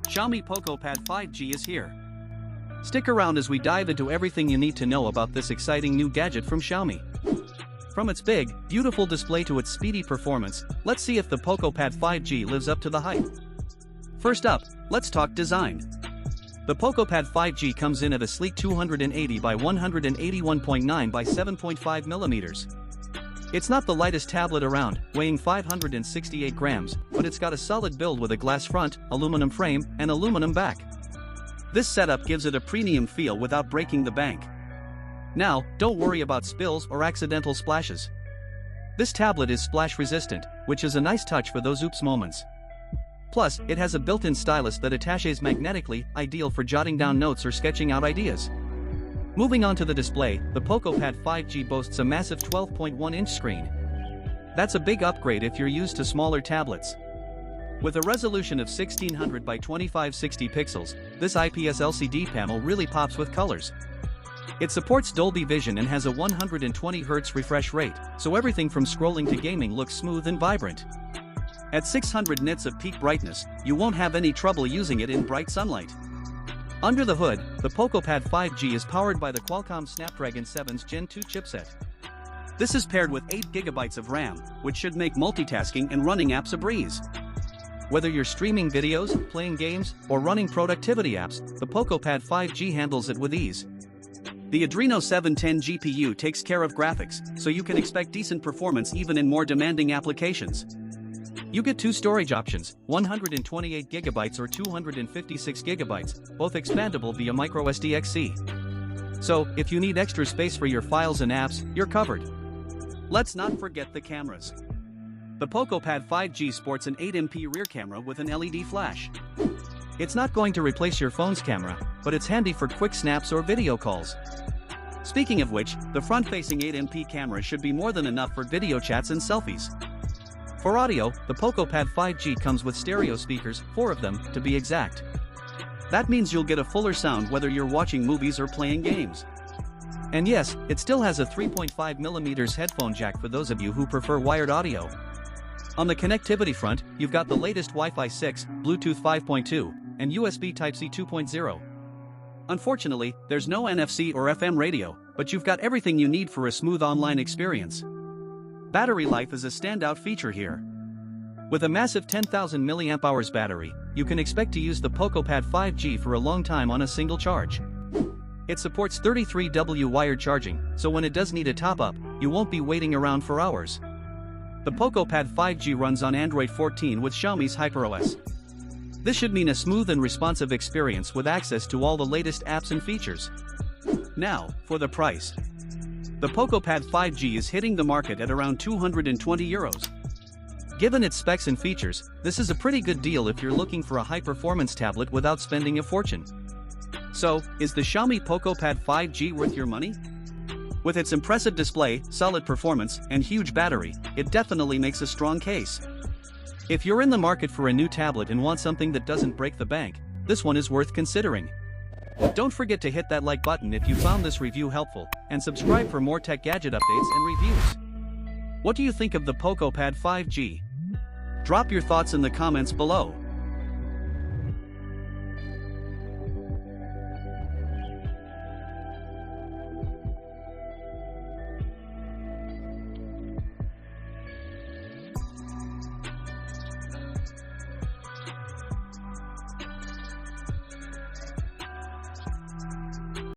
Xiaomi Poco Pad 5G is here. Stick around as we dive into everything you need to know about this exciting new gadget from Xiaomi. From its big, beautiful display to its speedy performance, let's see if the Poco Pad 5G lives up to the hype. First up, let's talk design. The Poco Pad 5G comes in at a sleek 280 by 181.9 by 7.5 millimeters. It's not the lightest tablet around, weighing 568 grams, but it's got a solid build with a glass front, aluminum frame, and aluminum back. This setup gives it a premium feel without breaking the bank. Now, don't worry about spills or accidental splashes. This tablet is splash resistant, which is a nice touch for those oops moments. Plus, it has a built-in stylus that attaches magnetically, ideal for jotting down notes or sketching out ideas. Moving on to the display, the Poco Pad 5G boasts a massive 12.1-inch screen. That's a big upgrade if you're used to smaller tablets. With a resolution of 1600 by 2560 pixels, this IPS LCD panel really pops with colors. It supports Dolby Vision and has a 120Hz refresh rate, so everything from scrolling to gaming looks smooth and vibrant. At 600 nits of peak brightness, you won't have any trouble using it in bright sunlight. Under the hood, the Poco Pad 5G is powered by the Qualcomm Snapdragon 7's Gen 2 chipset. This is paired with 8GB of RAM, which should make multitasking and running apps a breeze. Whether you're streaming videos, playing games, or running productivity apps, the Poco Pad 5G handles it with ease. The Adreno 710 GPU takes care of graphics, so you can expect decent performance even in more demanding applications. You get two storage options, 128GB or 256GB, both expandable via microSD-XC. So, if you need extra space for your files and apps, you're covered. Let's not forget the cameras. The Poco Pad 5G sports an 8MP rear camera with an LED flash. It's not going to replace your phone's camera, but it's handy for quick snaps or video calls. Speaking of which, the front-facing 8MP camera should be more than enough for video chats and selfies. For audio, the Poco Pad 5G comes with stereo speakers, 4 of them, to be exact. That means you'll get a fuller sound whether you're watching movies or playing games. And yes, it still has a 3.5mm headphone jack for those of you who prefer wired audio. On the connectivity front, you've got the latest Wi-Fi 6, Bluetooth 5.2, and USB Type-C 2.0. Unfortunately, there's no NFC or FM radio, but you've got everything you need for a smooth online experience. Battery life is a standout feature here. With a massive 10,000 mAh battery, you can expect to use the Poco Pad 5G for a long time on a single charge. It supports 33W wired charging, so when it does need a top-up, you won't be waiting around for hours. The Poco Pad 5G runs on Android 14 with Xiaomi's HyperOS. This should mean a smooth and responsive experience with access to all the latest apps and features. Now, for the price. The Poco Pad 5G is hitting the market at around €220. Given its specs and features, this is a pretty good deal if you're looking for a high-performance tablet without spending a fortune. So, is the Xiaomi Poco Pad 5G worth your money? With its impressive display, solid performance, and huge battery, it definitely makes a strong case. If you're in the market for a new tablet and want something that doesn't break the bank, this one is worth considering. Don't forget to hit that like button if you found this review helpful, and subscribe for more tech gadget updates and reviews. What do you think of the Poco Pad 5G? Drop your thoughts in the comments below.